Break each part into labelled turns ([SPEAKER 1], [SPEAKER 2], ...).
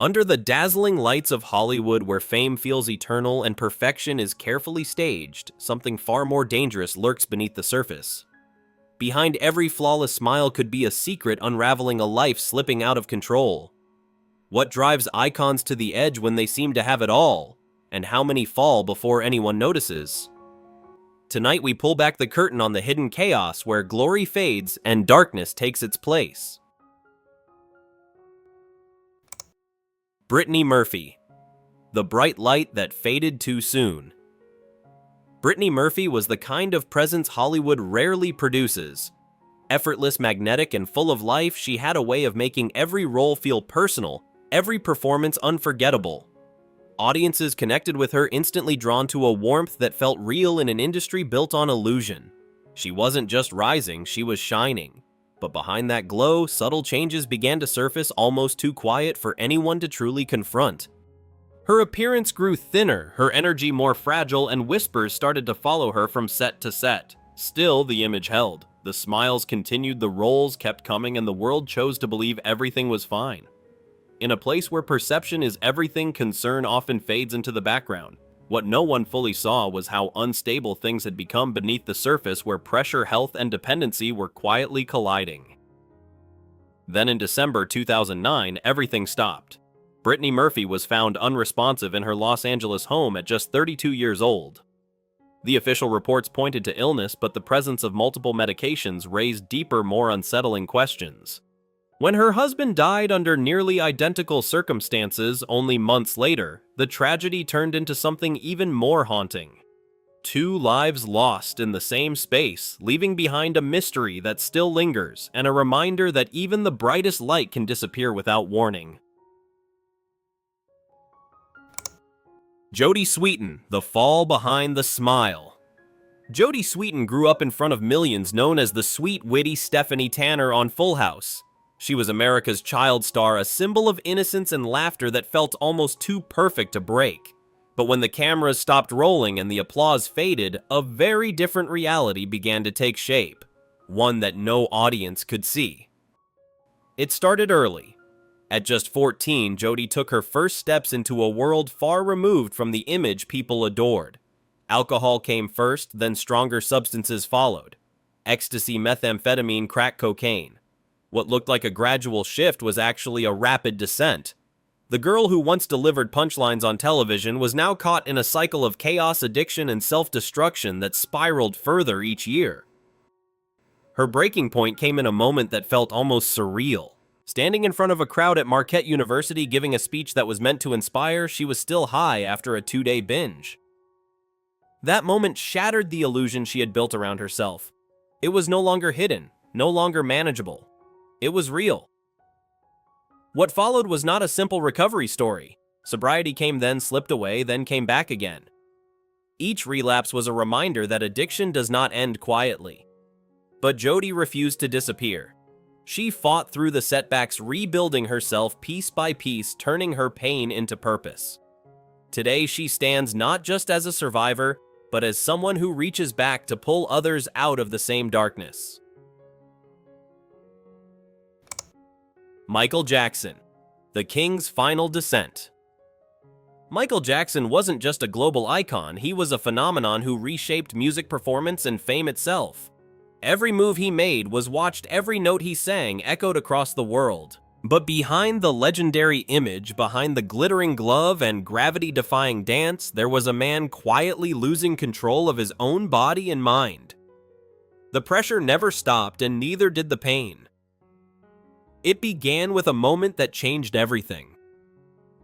[SPEAKER 1] Under the dazzling lights of Hollywood, where fame feels eternal and perfection is carefully staged, something far more dangerous lurks beneath the surface. Behind every flawless smile could be a secret unraveling, a life slipping out of control. What drives icons to the edge when they seem to have it all? And how many fall before anyone notices? Tonight we pull back the curtain on the hidden chaos where glory fades and darkness takes its place. Brittany Murphy, the bright light that faded too soon. Brittany Murphy was the kind of presence Hollywood rarely produces. Effortless, magnetic, and full of life, she had a way of making every role feel personal, every performance unforgettable. Audiences connected with her, instantly drawn to a warmth that felt real in an industry built on illusion. She wasn't just rising, she was shining. But behind that glow, subtle changes began to surface, almost too quiet for anyone to truly confront. Her appearance grew thinner, her energy more fragile, and whispers started to follow her from set to set. Still, the image held. The smiles continued, the roles kept coming, and the world chose to believe everything was fine. In a place where perception is everything, concern often fades into the background. What no one fully saw was how unstable things had become beneath the surface, where pressure, health, and dependency were quietly colliding. Then in December 2009, everything stopped. Brittany Murphy was found unresponsive in her Los Angeles home at just 32 years old. The official reports pointed to illness, but the presence of multiple medications raised deeper, more unsettling questions. When her husband died under nearly identical circumstances only months later, the tragedy turned into something even more haunting. 2 lives lost in the same space, leaving behind a mystery that still lingers, and a reminder that even the brightest light can disappear without warning. Jodie Sweetin, the fall behind the smile. Jodie Sweetin grew up in front of millions, known as the sweet, witty Stephanie Tanner on Full House. She was America's child star, a symbol of innocence and laughter that felt almost too perfect to break. But when the cameras stopped rolling and the applause faded, a very different reality began to take shape, one that no audience could see. It started early. At just 14, Jodie took her first steps into a world far removed from the image people adored. Alcohol came first, then stronger substances followed. Ecstasy, methamphetamine, crack cocaine. What looked like a gradual shift was actually a rapid descent. The girl who once delivered punchlines on television was now caught in a cycle of chaos, addiction, and self-destruction that spiraled further each year. Her breaking point came in a moment that felt almost surreal. Standing in front of a crowd at Marquette University giving a speech that was meant to inspire, she was still high after a 2-day binge. That moment shattered the illusion she had built around herself. It was no longer hidden, no longer manageable. It was real. What followed was not a simple recovery story. Sobriety came, then slipped away, then came back again. Each relapse was a reminder that addiction does not end quietly. But Jodie refused to disappear. She fought through the setbacks, rebuilding herself piece by piece, turning her pain into purpose. Today, she stands not just as a survivor, but as someone who reaches back to pull others out of the same darkness. Michael Jackson, the King's final descent. Michael Jackson wasn't just a global icon, he was a phenomenon who reshaped music performance and fame itself. Every move he made was watched, every note he sang echoed across the world. But behind the legendary image, behind the glittering glove and gravity-defying dance, there was a man quietly losing control of his own body and mind. The pressure never stopped, and neither did the pain. It began with a moment that changed everything.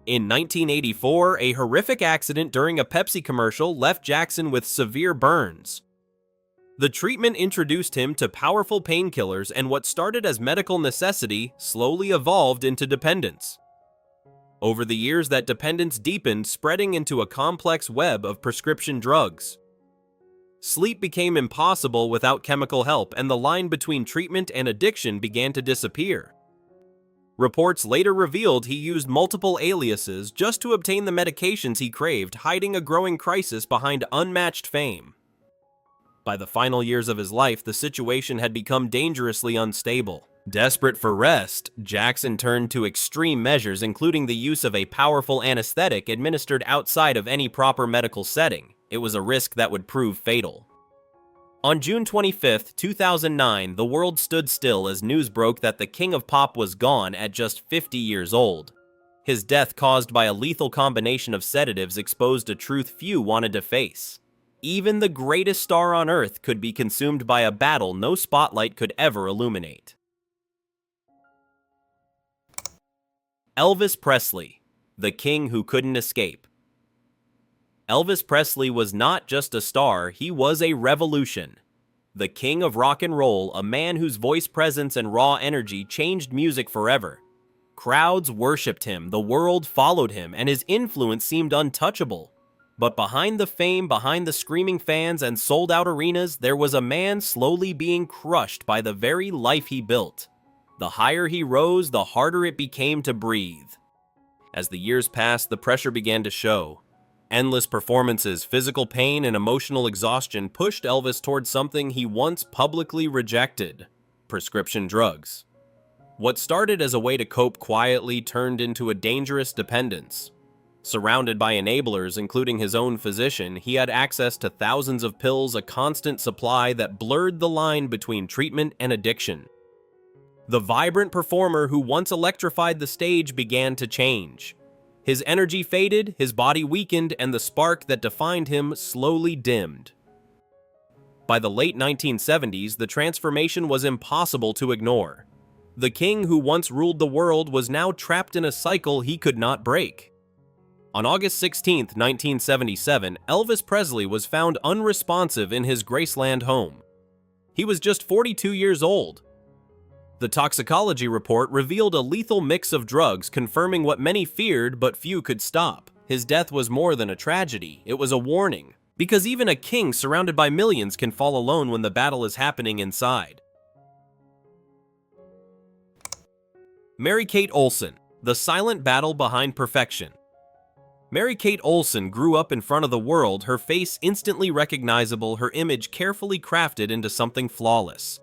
[SPEAKER 1] In 1984, a horrific accident during a Pepsi commercial left Jackson with severe burns. The treatment introduced him to powerful painkillers, and what started as medical necessity slowly evolved into dependence. Over the years, that dependence deepened, spreading into a complex web of prescription drugs. Sleep became impossible without chemical help, and the line between treatment and addiction began to disappear. Reports later revealed he used multiple aliases just to obtain the medications he craved, hiding a growing crisis behind unmatched fame. By the final years of his life, the situation had become dangerously unstable. Desperate for rest, Jackson turned to extreme measures, including the use of a powerful anesthetic administered outside of any proper medical setting. It was a risk that would prove fatal. On June 25, 2009, the world stood still as news broke that the king of pop was gone at just 50 years old. His death, caused by a lethal combination of sedatives, exposed a truth few wanted to face. Even the greatest star on Earth could be consumed by a battle no spotlight could ever illuminate. Elvis Presley, the king who couldn't escape. Elvis Presley was not just a star, he was a revolution. The king of rock and roll, a man whose voice presence and raw energy changed music forever. Crowds worshipped him, the world followed him, and his influence seemed untouchable. But behind the fame, behind the screaming fans and sold-out arenas, there was a man slowly being crushed by the very life he built. The higher he rose, the harder it became to breathe. As the years passed, the pressure began to show. Endless performances, physical pain, and emotional exhaustion pushed Elvis towards something he once publicly rejected: prescription drugs. What started as a way to cope quietly turned into a dangerous dependence. Surrounded by enablers, including his own physician, he had access to thousands of pills, a constant supply that blurred the line between treatment and addiction. The vibrant performer who once electrified the stage began to change. His energy faded, his body weakened, and the spark that defined him slowly dimmed. By the late 1970s, the transformation was impossible to ignore. The king who once ruled the world was now trapped in a cycle he could not break. On August 16, 1977, Elvis Presley was found unresponsive in his Graceland home. He was just 42 years old. The toxicology report revealed a lethal mix of drugs, confirming what many feared but few could stop. His death was more than a tragedy, it was a warning. Because even a king surrounded by millions can fall alone when the battle is happening inside. Mary-Kate Olsen, the silent battle behind perfection. Mary-Kate Olsen grew up in front of the world, her face instantly recognizable, her image carefully crafted into something flawless.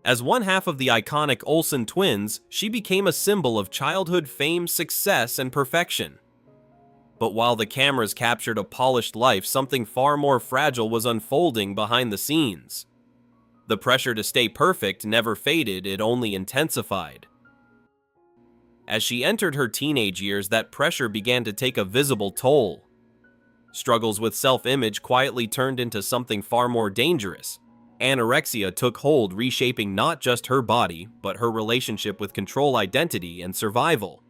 [SPEAKER 1] As one half of the iconic Olsen twins, she became a symbol of childhood fame, success, and perfection. But while the cameras captured a polished life, something far more fragile was unfolding behind the scenes. The pressure to stay perfect never faded, it only intensified. As she entered her teenage years, that pressure began to take a visible toll. Struggles with self-image quietly turned into something far more dangerous. Anorexia took hold, reshaping not just her body, but her relationship with control, identity, and survival.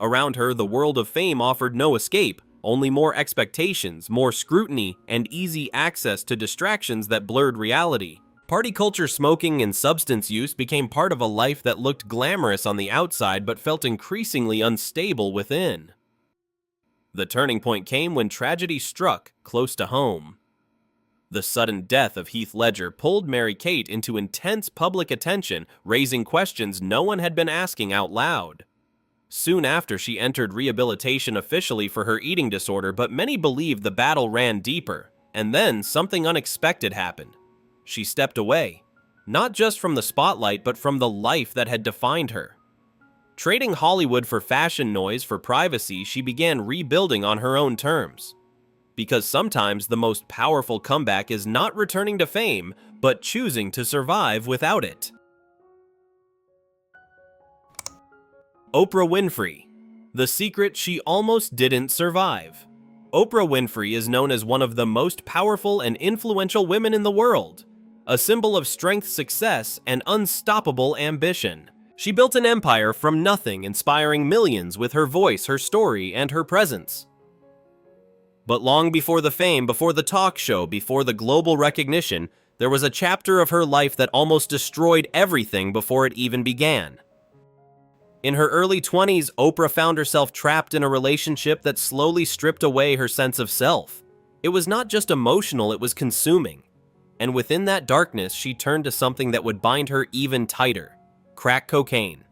[SPEAKER 1] Around her, the world of fame offered no escape, only more expectations, more scrutiny, and easy access to distractions that blurred reality. Party culture, smoking, and substance use became part of a life that looked glamorous on the outside but felt increasingly unstable within. The turning point came when tragedy struck close to home. The sudden death of Heath Ledger pulled Mary-Kate into intense public attention, raising questions no one had been asking out loud. Soon after, she entered rehabilitation officially for her eating disorder, but many believed the battle ran deeper. And then something unexpected happened. She stepped away, not just from the spotlight, but from the life that had defined her. Trading Hollywood for fashion noise for privacy, she began rebuilding on her own terms. Because sometimes the most powerful comeback is not returning to fame, but choosing to survive without it. Oprah Winfrey, the secret she almost didn't survive. Oprah Winfrey is known as one of the most powerful and influential women in the world, a symbol of strength, success, and unstoppable ambition. She built an empire from nothing, inspiring millions with her voice, her story, and her presence. But long before the fame, before the talk show, before the global recognition, there was a chapter of her life that almost destroyed everything before it even began. In her early 20s, Oprah found herself trapped in a relationship that slowly stripped away her sense of self. It was not just emotional, it was consuming. And within that darkness, she turned to something that would bind her even tighter: crack cocaine.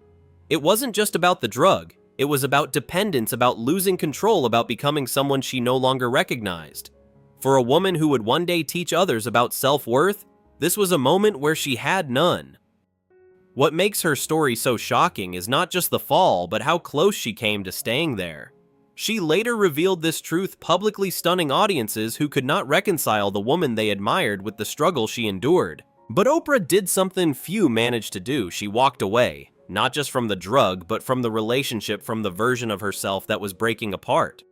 [SPEAKER 1] It wasn't just about the drug. It was about dependence, about losing control, about becoming someone she no longer recognized. For a woman who would one day teach others about self-worth, this was a moment where she had none. What makes her story so shocking is not just the fall, but how close she came to staying there. She later revealed this truth, publicly stunning audiences who could not reconcile the woman they admired with the struggle she endured. But Oprah did something few managed to do. She walked away, not just from the drug, but from the relationship, from the version of herself that was breaking apart.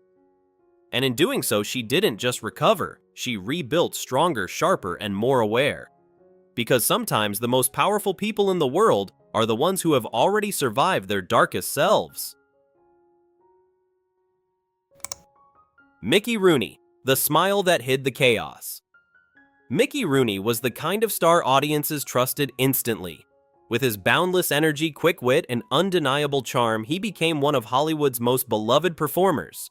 [SPEAKER 1] And in doing so, she didn't just recover, she rebuilt stronger, sharper, and more aware. Because sometimes the most powerful people in the world are the ones who have already survived their darkest selves. Mickey Rooney, the smile that hid the chaos. Mickey Rooney was the kind of star audiences trusted instantly. With his boundless energy, quick wit, and undeniable charm, he became one of Hollywood's most beloved performers.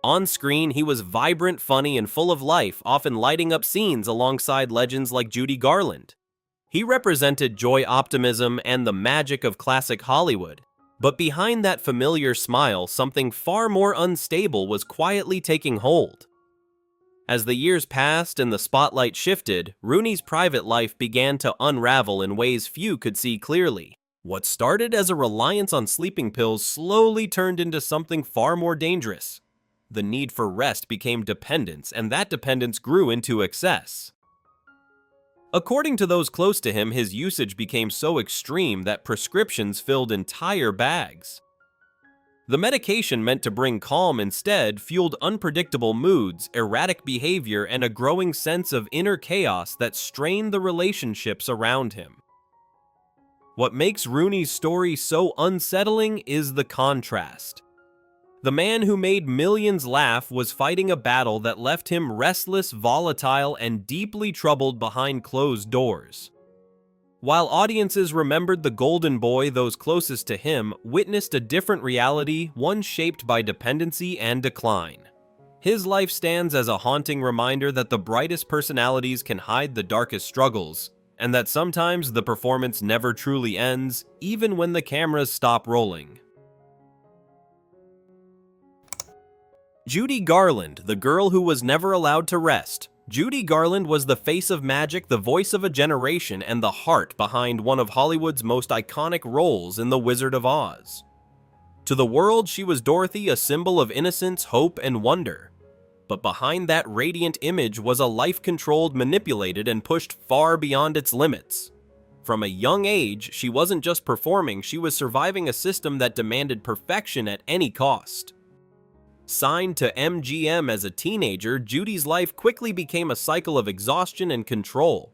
[SPEAKER 1] On screen, he was vibrant, funny, and full of life, often lighting up scenes alongside legends like Judy Garland. He represented joy, optimism, and the magic of classic Hollywood. But behind that familiar smile, something far more unstable was quietly taking hold. As the years passed and the spotlight shifted, Rooney's private life began to unravel in ways few could see clearly. What started as a reliance on sleeping pills slowly turned into something far more dangerous. The need for rest became dependence, and that dependence grew into excess. According to those close to him, his usage became so extreme that prescriptions filled entire bags. The medication meant to bring calm instead fueled unpredictable moods, erratic behavior, and a growing sense of inner chaos that strained the relationships around him. What makes Rooney's story so unsettling is the contrast. The man who made millions laugh was fighting a battle that left him restless, volatile, and deeply troubled behind closed doors. While audiences remembered the golden boy, those closest to him witnessed a different reality, one shaped by dependency and decline. His life stands as a haunting reminder that the brightest personalities can hide the darkest struggles, and that sometimes the performance never truly ends, even when the cameras stop rolling. Judy Garland, the girl who was never allowed to rest. Judy Garland was the face of magic, the voice of a generation, and the heart behind one of Hollywood's most iconic roles in The Wizard of Oz. To the world, she was Dorothy, a symbol of innocence, hope, and wonder. But behind that radiant image was a life controlled, manipulated, and pushed far beyond its limits. From a young age, she wasn't just performing, she was surviving a system that demanded perfection at any cost. Signed to MGM as a teenager, Judy's life quickly became a cycle of exhaustion and control.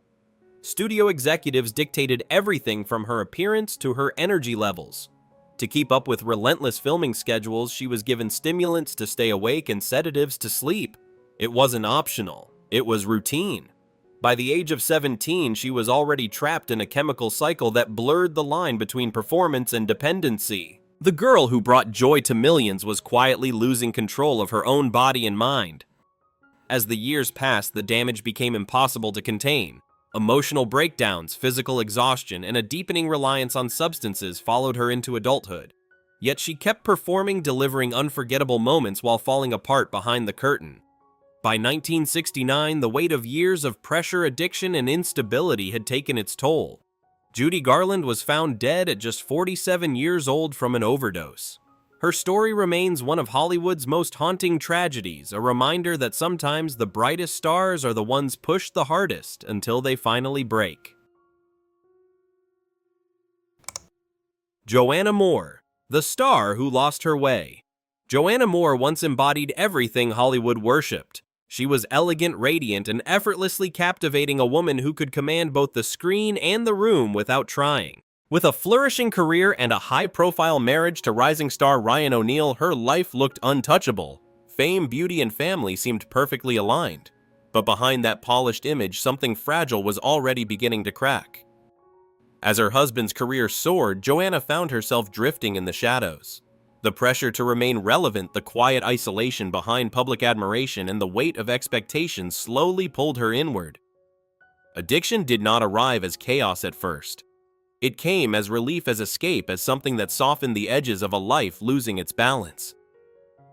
[SPEAKER 1] Studio executives dictated everything from her appearance to her energy levels. To keep up with relentless filming schedules, she was given stimulants to stay awake and sedatives to sleep. It wasn't optional, it was routine. By the age of 17, she was already trapped in a chemical cycle that blurred the line between performance and dependency. The girl who brought joy to millions was quietly losing control of her own body and mind. As the years passed, the damage became impossible to contain. Emotional breakdowns, physical exhaustion, and a deepening reliance on substances followed her into adulthood. Yet she kept performing, delivering unforgettable moments while falling apart behind the curtain. By 1969, the weight of years of pressure, addiction, and instability had taken its toll. Judy Garland was found dead at just 47 years old from an overdose. Her story remains one of Hollywood's most haunting tragedies, a reminder that sometimes the brightest stars are the ones pushed the hardest until they finally break. Joanna Moore, the star who lost her way. Joanna Moore once embodied everything Hollywood worshipped. She was elegant, radiant, and effortlessly captivating, a woman who could command both the screen and the room without trying. With a flourishing career and a high-profile marriage to rising star Ryan O'Neal, her life looked untouchable. Fame, beauty, and family seemed perfectly aligned. But behind that polished image, something fragile was already beginning to crack. As her husband's career soared, Joanna found herself drifting in the shadows. The pressure to remain relevant, the quiet isolation behind public admiration, and the weight of expectations slowly pulled her inward. Addiction did not arrive as chaos at first. It came as relief, as escape, as something that softened the edges of a life losing its balance.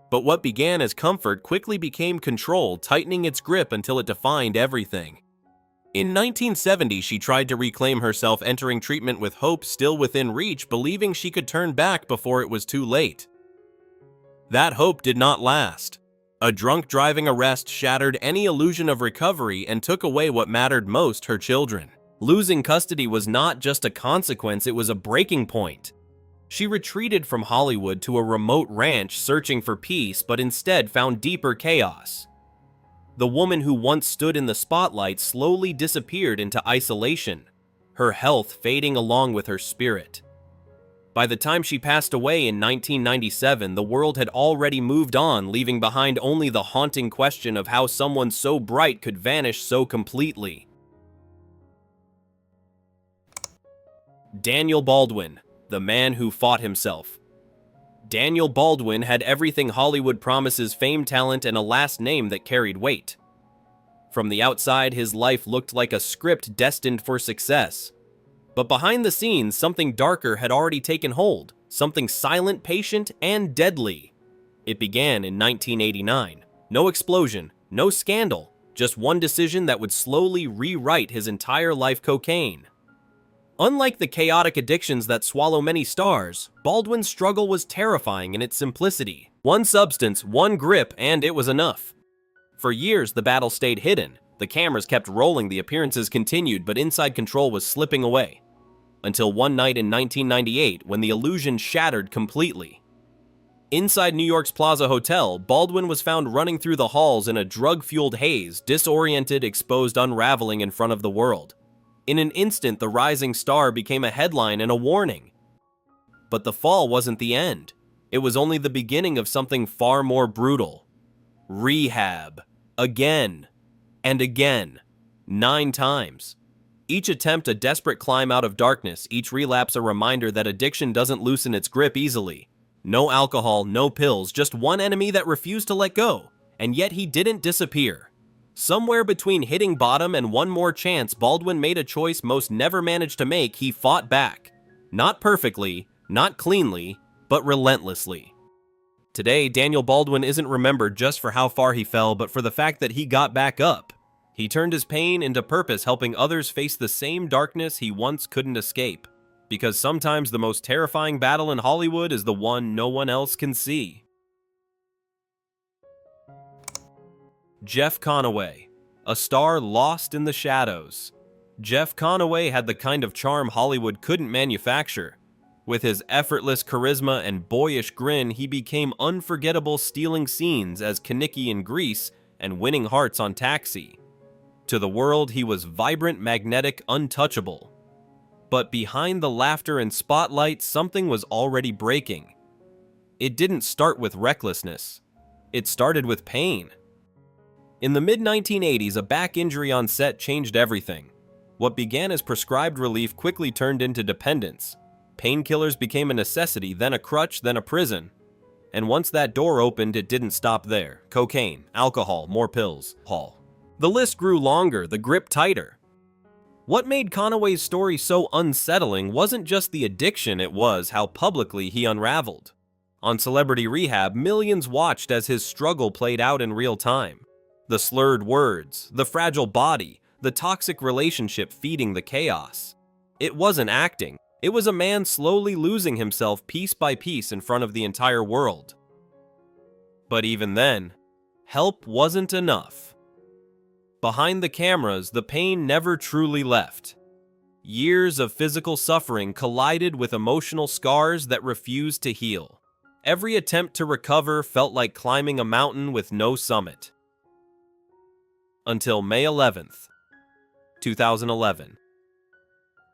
[SPEAKER 1] But what began as comfort quickly became control, tightening its grip until it defined everything. In 1970, she tried to reclaim herself, entering treatment with hope still within reach, believing she could turn back before it was too late. That hope did not last. A drunk driving arrest shattered any illusion of recovery and took away what mattered most, her children. Losing custody was not just a consequence, it was a breaking point. She retreated from Hollywood to a remote ranch searching for peace, but instead found deeper chaos. The woman who once stood in the spotlight slowly disappeared into isolation, her health fading along with her spirit. By the time she passed away in 1997, the world had already moved on, leaving behind only the haunting question of how someone so bright could vanish so completely. Daniel Baldwin, the man who fought himself. Daniel Baldwin had everything Hollywood promises: fame, talent, and a last name that carried weight. From the outside, his life looked like a script destined for success. But behind the scenes, something darker had already taken hold, something silent, patient, and deadly. It began in 1989. No explosion, no scandal, just one decision that would slowly rewrite his entire life: cocaine. Unlike the chaotic addictions that swallow many stars, Baldwin's struggle was terrifying in its simplicity. One substance, one grip, and it was enough. For years, the battle stayed hidden. The cameras kept rolling, the appearances continued, but inside control was slipping away. Until one night in 1998, when the illusion shattered completely. Inside New York's Plaza Hotel, Baldwin was found running through the halls in a drug-fueled haze, disoriented, exposed, unraveling in front of the world. In an instant, the rising star became a headline and a warning. But the fall wasn't the end. It was only the beginning of something far more brutal. Rehab. Again. And again. 9 times. Each attempt a desperate climb out of darkness, each relapse a reminder that addiction doesn't loosen its grip easily. No alcohol, no pills, just one enemy that refused to let go. And yet he didn't disappear. Somewhere between hitting bottom and one more chance, Baldwin made a choice most never managed to make. He fought back. Not perfectly, not cleanly, but relentlessly. Today, Daniel Baldwin isn't remembered just for how far he fell, but for the fact that he got back up. He turned his pain into purpose, helping others face the same darkness he once couldn't escape. Because sometimes the most terrifying battle in Hollywood is the one no one else can see. Jeff Conaway, a star lost in the shadows. Jeff Conaway had the kind of charm Hollywood couldn't manufacture. With his effortless charisma and boyish grin, he became unforgettable, stealing scenes as Kenickie in Grease and winning hearts on Taxi. To the world, he was vibrant, magnetic, untouchable. But behind the laughter and spotlight, something was already breaking. It didn't start with recklessness. It started with pain. In the mid-1980s, a back injury on set changed everything. What began as prescribed relief quickly turned into dependence. Painkillers became a necessity, then a crutch, then a prison. And once that door opened, it didn't stop there. Cocaine, alcohol, more pills, The list grew longer, the grip tighter. What made Conaway's story so unsettling wasn't just the addiction, it was how publicly he unraveled. On Celebrity Rehab, millions watched as his struggle played out in real time. The slurred words, the fragile body, the toxic relationship feeding the chaos. It wasn't acting. It was a man slowly losing himself piece by piece in front of the entire world. But even then, help wasn't enough. Behind the cameras, the pain never truly left. Years of physical suffering collided with emotional scars that refused to heal. Every attempt to recover felt like climbing a mountain with no summit. Until May 11th, 2011.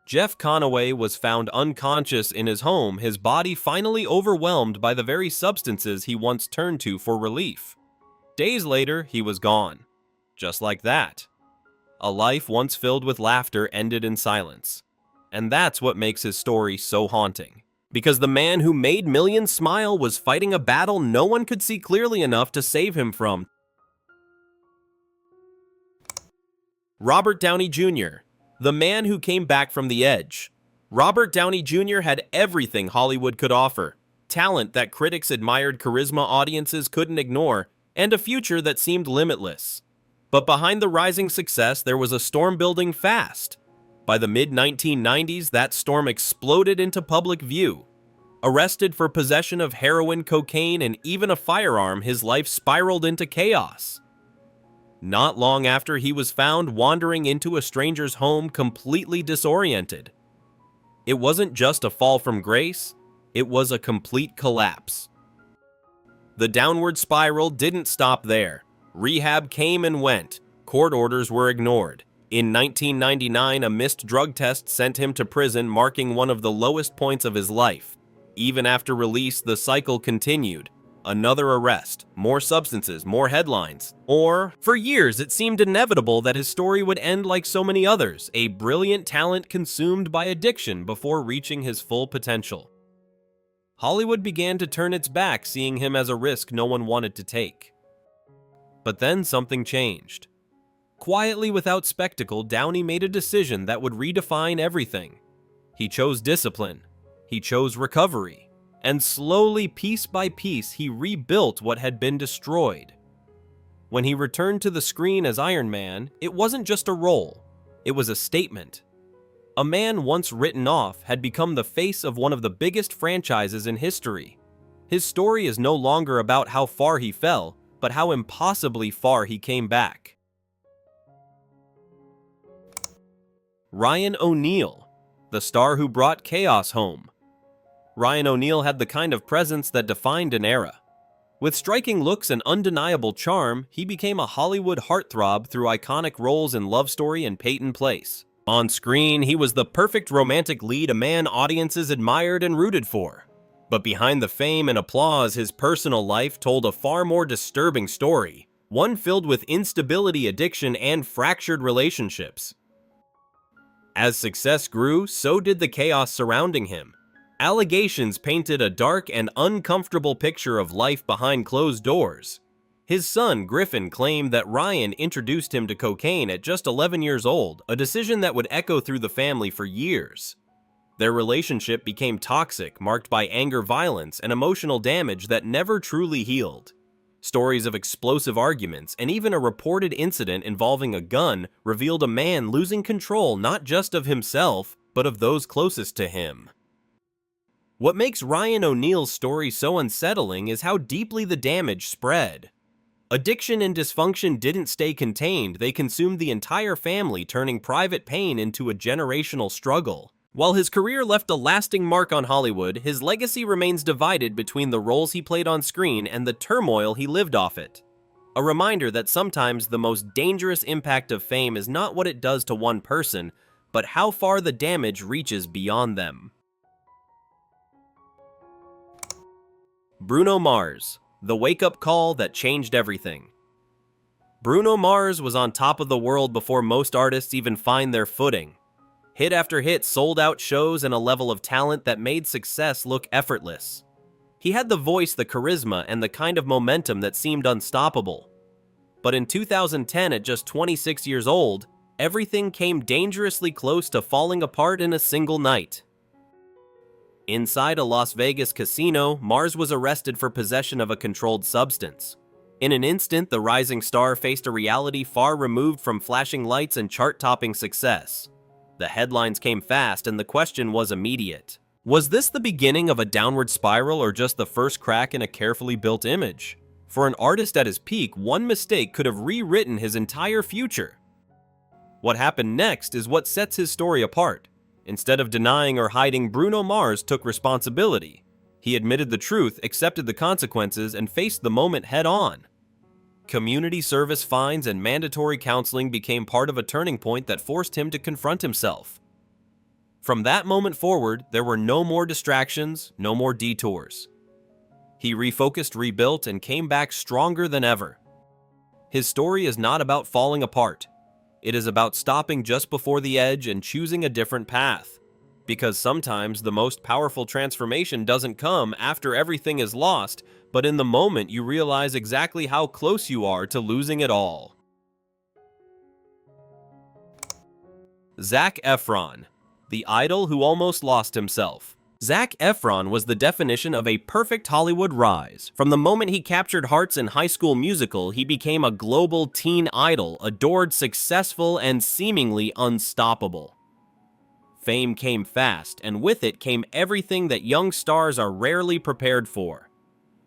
[SPEAKER 1] Jeff Conaway was found unconscious in his home, his body finally overwhelmed by the very substances he once turned to for relief. Days later, he was gone. Just like that. A life once filled with laughter ended in silence. And that's what makes his story so haunting. Because the man who made millions smile was fighting a battle no one could see clearly enough to save him from. Robert Downey Jr., the man who came back from the edge. Robert Downey Jr. had everything Hollywood could offer. Talent that critics admired, charisma audiences couldn't ignore, and a future that seemed limitless. But behind the rising success, there was a storm building fast. By the mid-1990s, that storm exploded into public view. Arrested for possession of heroin, cocaine, and even a firearm, his life spiraled into chaos. Not long after, he was found wandering into a stranger's home completely disoriented. It wasn't just a fall from grace, it was a complete collapse. The downward spiral didn't stop there. Rehab came and went. Court orders were ignored. In 1999, a missed drug test sent him to prison, marking one of the lowest points of his life. Even after release, the cycle continued. Another arrest, more substances, more headlines. Or, for years, it seemed inevitable that his story would end like so many others, a brilliant talent consumed by addiction before reaching his full potential. Hollywood began to turn its back, seeing him as a risk no one wanted to take. But then something changed. Quietly, without spectacle, Downey made a decision that would redefine everything. He chose discipline. He chose recovery. And slowly, piece by piece, he rebuilt what had been destroyed. When he returned to the screen as Iron Man, it wasn't just a role. It was a statement. A man once written off had become the face of one of the biggest franchises in history. His story is no longer about how far he fell, but how impossibly far he came back. Ryan O'Neal, the star who brought chaos home. Ryan O'Neal had the kind of presence that defined an era. With striking looks and undeniable charm, he became a Hollywood heartthrob through iconic roles in Love Story and Peyton Place. On screen, he was the perfect romantic lead, a man audiences admired and rooted for. But behind the fame and applause, his personal life told a far more disturbing story, one filled with instability, addiction, and fractured relationships. As success grew, so did the chaos surrounding him. Allegations painted a dark and uncomfortable picture of life behind closed doors. His son, Griffin, claimed that Ryan introduced him to cocaine at just 11 years old, a decision that would echo through the family for years. Their relationship became toxic, marked by anger, violence, and emotional damage that never truly healed. Stories of explosive arguments and even a reported incident involving a gun revealed a man losing control not just of himself, but of those closest to him. What makes Ryan O'Neal's story so unsettling is how deeply the damage spread. Addiction and dysfunction didn't stay contained, they consumed the entire family, turning private pain into a generational struggle. While his career left a lasting mark on Hollywood, his legacy remains divided between the roles he played on screen and the turmoil he lived off it. A reminder that sometimes the most dangerous impact of fame is not what it does to one person, but how far the damage reaches beyond them. Bruno Mars, the wake-up call that changed everything. Bruno Mars was on top of the world before most artists even find their footing. Hit after hit, sold-out shows, and a level of talent that made success look effortless. He had the voice, the charisma, and the kind of momentum that seemed unstoppable. But in 2010, at just 26 years old, everything came dangerously close to falling apart in a single night. Inside a Las Vegas casino, Mars was arrested for possession of a controlled substance. In an instant, the rising star faced a reality far removed from flashing lights and chart-topping success. The headlines came fast, and the question was immediate. Was this the beginning of a downward spiral or just the first crack in a carefully built image? For an artist at his peak, one mistake could have rewritten his entire future. What happened next is what sets his story apart. Instead of denying or hiding, Bruno Mars took responsibility. He admitted the truth, accepted the consequences, and faced the moment head-on. Community service fines and mandatory counseling became part of a turning point that forced him to confront himself. From that moment forward, there were no more distractions, no more detours. He refocused, rebuilt, and came back stronger than ever. His story is not about falling apart. It is about stopping just before the edge and choosing a different path. Because sometimes the most powerful transformation doesn't come after everything is lost, but in the moment you realize exactly how close you are to losing it all. Zac Efron, the idol who almost lost himself. Zac Efron was the definition of a perfect Hollywood rise. From the moment he captured hearts in High School Musical, he became a global teen idol, adored, successful, and seemingly unstoppable. Fame came fast, and with it came everything that young stars are rarely prepared for.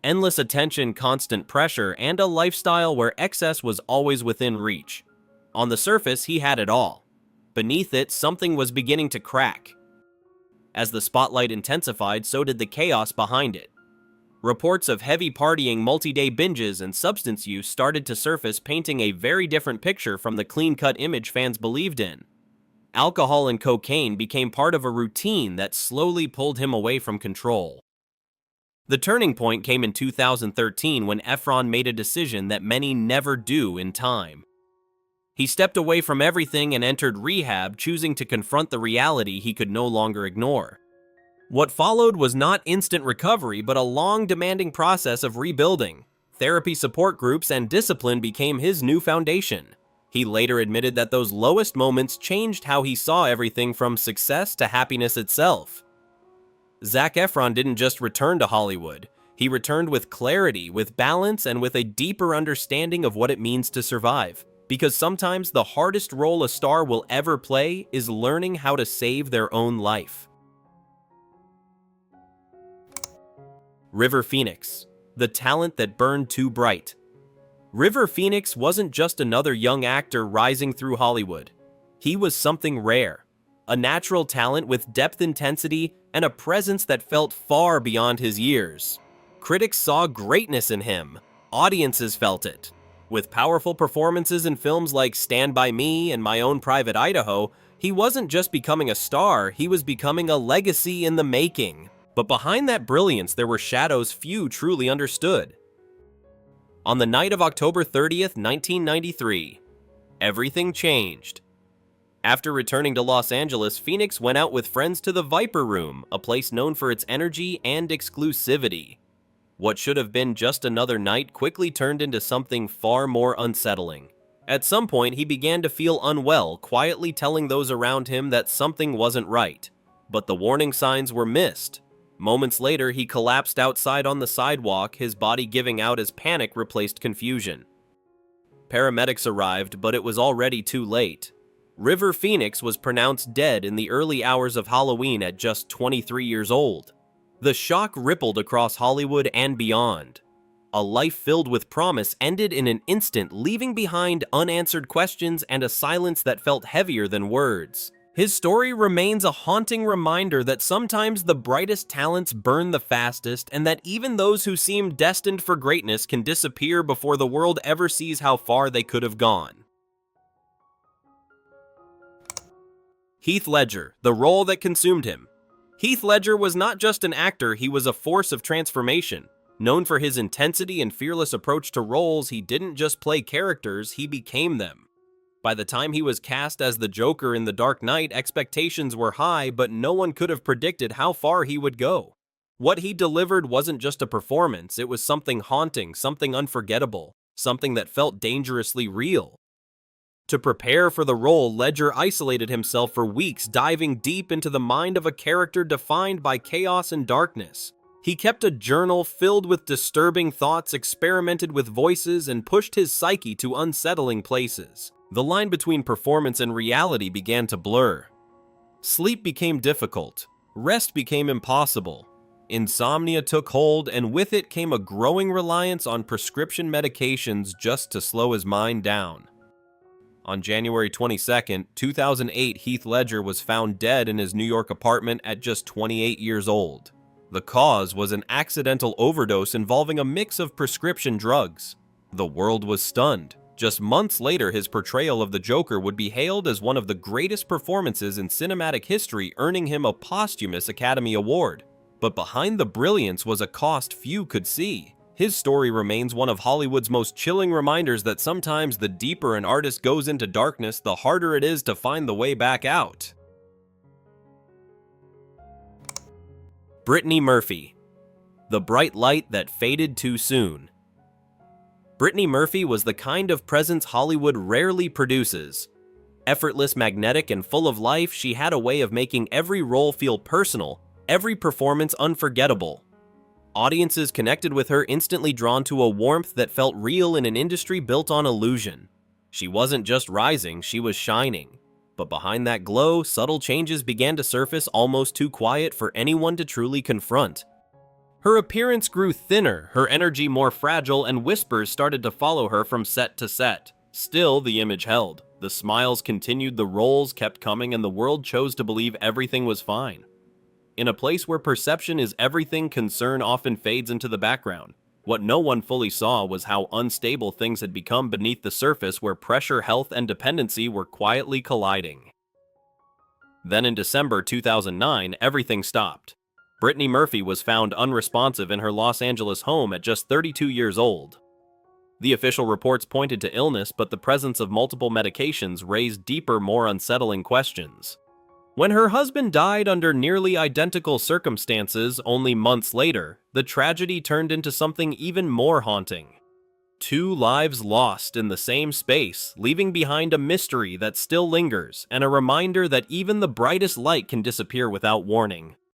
[SPEAKER 1] Endless attention, constant pressure, and a lifestyle where excess was always within reach. On the surface, he had it all. Beneath it, something was beginning to crack. As the spotlight intensified, so did the chaos behind it. Reports of heavy partying, multi-day binges, and substance use started to surface, painting a very different picture from the clean-cut image fans believed in. Alcohol and cocaine became part of a routine that slowly pulled him away from control. The turning point came in 2013 when Efron made a decision that many never do in time. He stepped away from everything and entered rehab, choosing to confront the reality he could no longer ignore. What followed was not instant recovery, but a long, demanding process of rebuilding. Therapy, support groups, and discipline became his new foundation. He later admitted that those lowest moments changed how he saw everything from success to happiness itself. Zac Efron didn't just return to Hollywood. He returned with clarity, with balance, and with a deeper understanding of what it means to survive. Because sometimes the hardest role a star will ever play is learning how to save their own life. River Phoenix, the talent that burned too bright. River Phoenix wasn't just another young actor rising through Hollywood. He was something rare, a natural talent with depth, intensity, and a presence that felt far beyond his years. Critics saw greatness in him. Audiences felt it. With powerful performances in films like Stand By Me and My Own Private Idaho, he wasn't just becoming a star, he was becoming a legacy in the making. But behind that brilliance, there were shadows few truly understood. On the night of October 30th, 1993, everything changed. After returning to Los Angeles, Phoenix went out with friends to the Viper Room, a place known for its energy and exclusivity. What should have been just another night quickly turned into something far more unsettling. At some point, he began to feel unwell, quietly telling those around him that something wasn't right. But the warning signs were missed. Moments later, he collapsed outside on the sidewalk, his body giving out as panic replaced confusion. Paramedics arrived, but it was already too late. River Phoenix was pronounced dead in the early hours of Halloween at just 23 years old. The shock rippled across Hollywood and beyond. A life filled with promise ended in an instant, leaving behind unanswered questions and a silence that felt heavier than words. His story remains a haunting reminder that sometimes the brightest talents burn the fastest, and that even those who seem destined for greatness can disappear before the world ever sees how far they could have gone. Heath Ledger, the role that consumed him. Heath Ledger was not just an actor, he was a force of transformation. Known for his intensity and fearless approach to roles, he didn't just play characters, he became them. By the time he was cast as the Joker in The Dark Knight, expectations were high, but no one could have predicted how far he would go. What he delivered wasn't just a performance, it was something haunting, something unforgettable, something that felt dangerously real. To prepare for the role, Ledger isolated himself for weeks, diving deep into the mind of a character defined by chaos and darkness. He kept a journal filled with disturbing thoughts, experimented with voices, and pushed his psyche to unsettling places. The line between performance and reality began to blur. Sleep became difficult. Rest became impossible. Insomnia took hold, and with it came a growing reliance on prescription medications just to slow his mind down. On January 22, 2008, Heath Ledger was found dead in his New York apartment at just 28 years old. The cause was an accidental overdose involving a mix of prescription drugs. The world was stunned. Just months later, his portrayal of the Joker would be hailed as one of the greatest performances in cinematic history, earning him a posthumous Academy Award. But behind the brilliance was a cost few could see. His story remains one of Hollywood's most chilling reminders that sometimes the deeper an artist goes into darkness, the harder it is to find the way back out. Brittany Murphy, the bright light that faded too soon. Brittany Murphy was the kind of presence Hollywood rarely produces. Effortless, magnetic, and full of life, she had a way of making every role feel personal, every performance unforgettable. Audiences connected with her, instantly drawn to a warmth that felt real in an industry built on illusion. She wasn't just rising, she was shining. But behind that glow, subtle changes began to surface, almost too quiet for anyone to truly confront. Her appearance grew thinner, her energy more fragile, and whispers started to follow her from set to set. Still, the image held. The smiles continued, the roles kept coming, and the world chose to believe everything was fine. In a place where perception is everything, concern often fades into the background. What no one fully saw was how unstable things had become beneath the surface, where pressure, health, and dependency were quietly colliding. Then in December 2009, everything stopped. Brittany Murphy was found unresponsive in her Los Angeles home at just 32 years old. The official reports pointed to illness, but the presence of multiple medications raised deeper, more unsettling questions. When her husband died under nearly identical circumstances only months later, the tragedy turned into something even more haunting. 2 lives lost in the same space, leaving behind a mystery that still lingers, and a reminder that even the brightest light can disappear without warning.